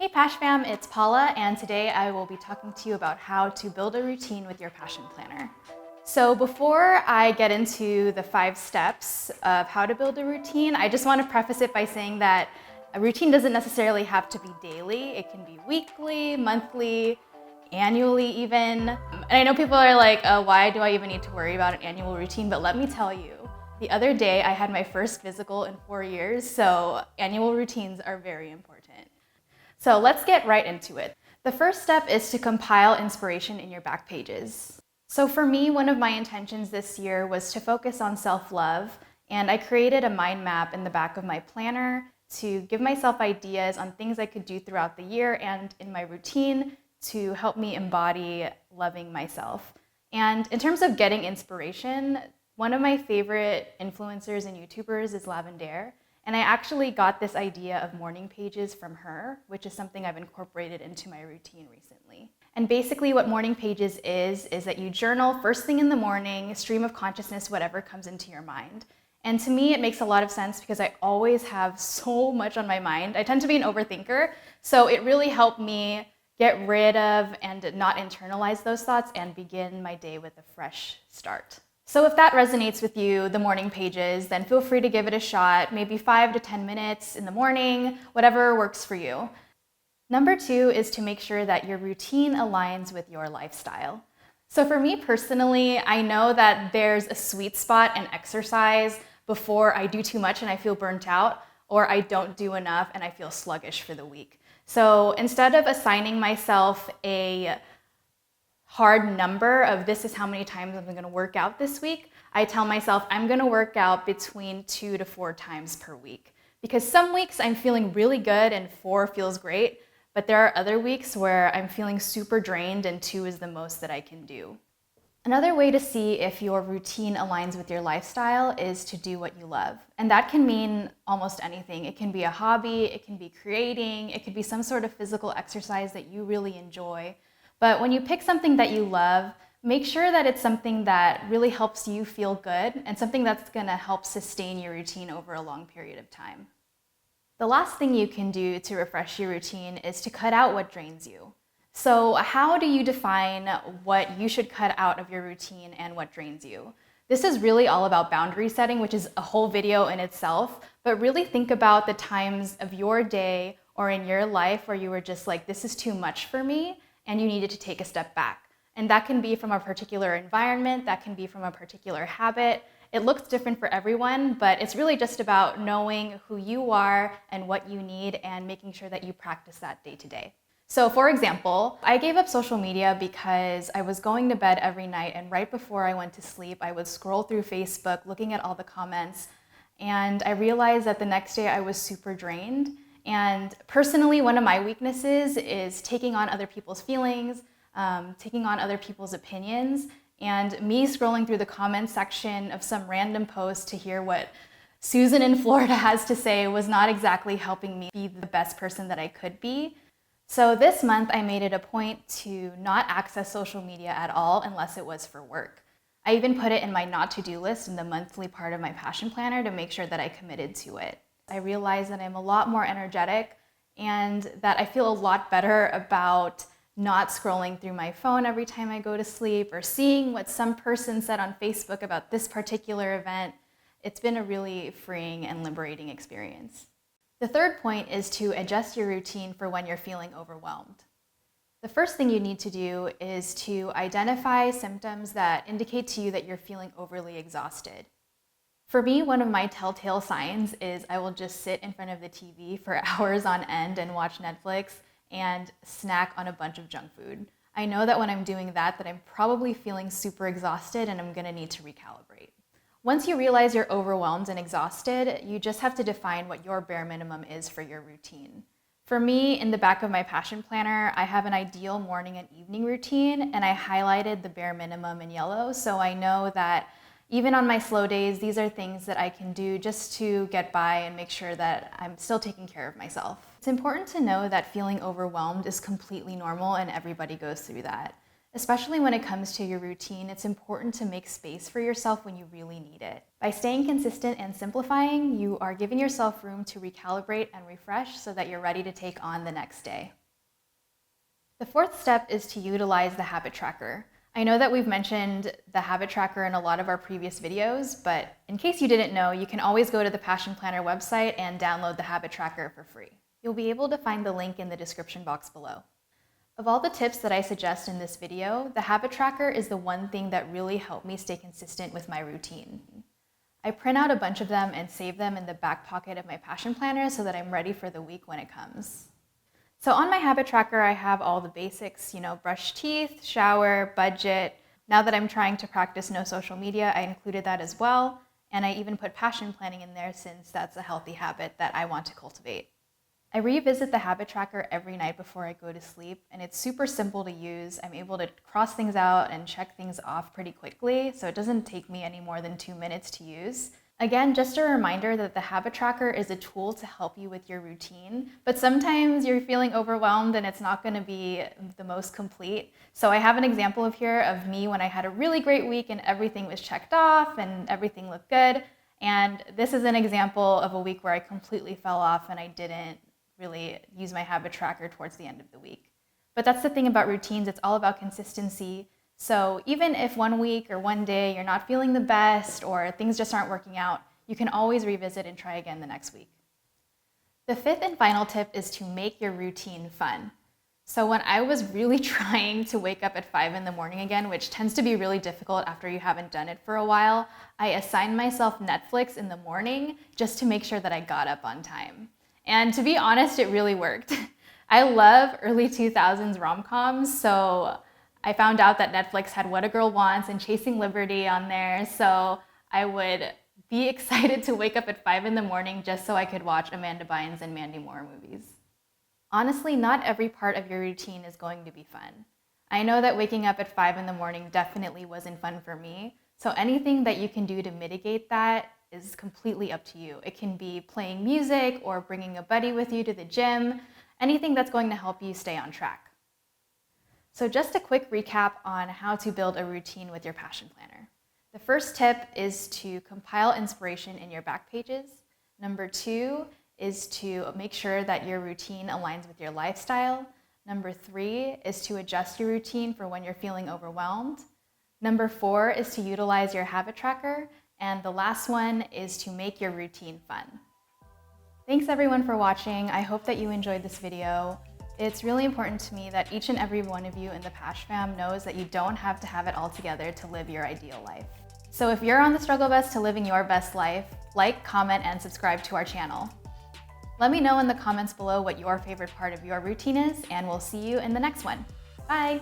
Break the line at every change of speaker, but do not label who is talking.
Hey Pash Fam, it's Paula, and today I will be talking to you about how to build a routine with your passion planner. So before I get into the 5 steps of how to build a routine, I just want to preface it by saying that a routine doesn't necessarily have to be daily. It can be weekly, monthly, annually even. And I know people are like, why do I even need to worry about an annual routine? But let me tell you, the other day I had my first physical in 4 years, so annual routines are very important. So let's get right into it. The first step is to compile inspiration in your back pages. So for me, one of my intentions this year was to focus on self-love, and I created a mind map in the back of my planner to give myself ideas on things I could do throughout the year and in my routine to help me embody loving myself. And in terms of getting inspiration, one of my favorite influencers and YouTubers is Lavender. And I actually got this idea of morning pages from her, which is something I've incorporated into my routine recently. And basically what morning pages is that you journal first thing in the morning, stream of consciousness, whatever comes into your mind. And to me, it makes a lot of sense because I always have so much on my mind. I tend to be an overthinker, so it really helped me get rid of and not internalize those thoughts and begin my day with a fresh start. So if that resonates with you, the morning pages, then feel free to give it a shot, maybe 5 to 10 minutes in the morning, whatever works for you. Number 2 is to make sure that your routine aligns with your lifestyle. So for me personally, I know that there's a sweet spot in exercise before I do too much and I feel burnt out, or I don't do enough and I feel sluggish for the week. So instead of assigning myself a hard number of this is how many times I'm going to work out this week, I tell myself I'm going to work out between 2 to 4 times per week. Because some weeks I'm feeling really good and 4 feels great, but there are other weeks where I'm feeling super drained and 2 is the most that I can do. Another way to see if your routine aligns with your lifestyle is to do what you love. And that can mean almost anything. It can be a hobby, it can be creating, it could be some sort of physical exercise that you really enjoy. But when you pick something that you love, make sure that it's something that really helps you feel good and something that's going to help sustain your routine over a long period of time. The last thing you can do to refresh your routine is to cut out what drains you. So how do you define what you should cut out of your routine and what drains you? This is really all about boundary setting, which is a whole video in itself, but really think about the times of your day or in your life where you were just like, this is too much for me, and you needed to take a step back. And that can be from a particular environment, that can be from a particular habit. It looks different for everyone, but it's really just about knowing who you are and what you need and making sure that you practice that day to day. So for example, I gave up social media because I was going to bed every night, and right before I went to sleep, I would scroll through Facebook looking at all the comments, and I realized that the next day I was super drained. And personally, one of my weaknesses is taking on other people's feelings, taking on other people's opinions, and me scrolling through the comments section of some random post to hear what Susan in Florida has to say was not exactly helping me be the best person that I could be. So this month, I made it a point to not access social media at all unless it was for work. I even put it in my not to-do list in the monthly part of my passion planner to make sure that I committed to it. I realize that I'm a lot more energetic and that I feel a lot better about not scrolling through my phone every time I go to sleep or seeing what some person said on Facebook about this particular event. It's been a really freeing and liberating experience. The third point is to adjust your routine for when you're feeling overwhelmed. The first thing you need to do is to identify symptoms that indicate to you that you're feeling overly exhausted. For me, one of my telltale signs is I will just sit in front of the TV for hours on end and watch Netflix and snack on a bunch of junk food. I know that when I'm doing that I'm probably feeling super exhausted and I'm going to need to recalibrate. Once you realize you're overwhelmed and exhausted, you just have to define what your bare minimum is for your routine. For me, in the back of my passion planner, I have an ideal morning and evening routine, and I highlighted the bare minimum in yellow, so I know that even on my slow days, these are things that I can do just to get by and make sure that I'm still taking care of myself. It's important to know that feeling overwhelmed is completely normal and everybody goes through that. Especially when it comes to your routine, it's important to make space for yourself when you really need it. By staying consistent and simplifying, you are giving yourself room to recalibrate and refresh so that you're ready to take on the next day. The fourth step is to utilize the habit tracker. I know that we've mentioned the habit tracker in a lot of our previous videos, but in case you didn't know, you can always go to the Passion Planner website and download the habit tracker for free. You'll be able to find the link in the description box below. Of all the tips that I suggest in this video, the habit tracker is the one thing that really helped me stay consistent with my routine. I print out a bunch of them and save them in the back pocket of my Passion Planner so that I'm ready for the week when it comes. So on my habit tracker, I have all the basics, brush teeth, shower, budget. Now that I'm trying to practice no social media, I included that as well. And I even put passion planning in there since that's a healthy habit that I want to cultivate. I revisit the habit tracker every night before I go to sleep, and it's super simple to use. I'm able to cross things out and check things off pretty quickly, so it doesn't take me any more than 2 minutes to use. Again, just a reminder that the habit tracker is a tool to help you with your routine, but sometimes you're feeling overwhelmed and it's not going to be the most complete. So I have an example here of me when I had a really great week and everything was checked off and everything looked good. And this is an example of a week where I completely fell off and I didn't really use my habit tracker towards the end of the week. But that's the thing about routines, it's all about consistency. So even if one week or one day you're not feeling the best or things just aren't working out, you can always revisit and try again the next week. The fifth and final tip is to make your routine fun. So when I was really trying to wake up at 5 in the morning again, which tends to be really difficult after you haven't done it for a while, I assigned myself Netflix in the morning just to make sure that I got up on time. And to be honest, it really worked. I love early 2000s rom-coms, so I found out that Netflix had What a Girl Wants and Chasing Liberty on there, so I would be excited to wake up at 5 in the morning just so I could watch Amanda Bynes and Mandy Moore movies. Honestly, not every part of your routine is going to be fun. I know that waking up at 5 in the morning definitely wasn't fun for me, so anything that you can do to mitigate that is completely up to you. It can be playing music or bringing a buddy with you to the gym, anything that's going to help you stay on track. So just a quick recap on how to build a routine with your Passion Planner. The first tip is to compile inspiration in your back pages. Number 2 is to make sure that your routine aligns with your lifestyle. Number 3 is to adjust your routine for when you're feeling overwhelmed. Number 4 is to utilize your habit tracker. And the last one is to make your routine fun. Thanks everyone for watching. I hope that you enjoyed this video. It's really important to me that each and every one of you in the Pash fam knows that you don't have to have it all together to live your ideal life. So if you're on the struggle bus to living your best life, like, comment, and subscribe to our channel. Let me know in the comments below what your favorite part of your routine is, and we'll see you in the next one. Bye!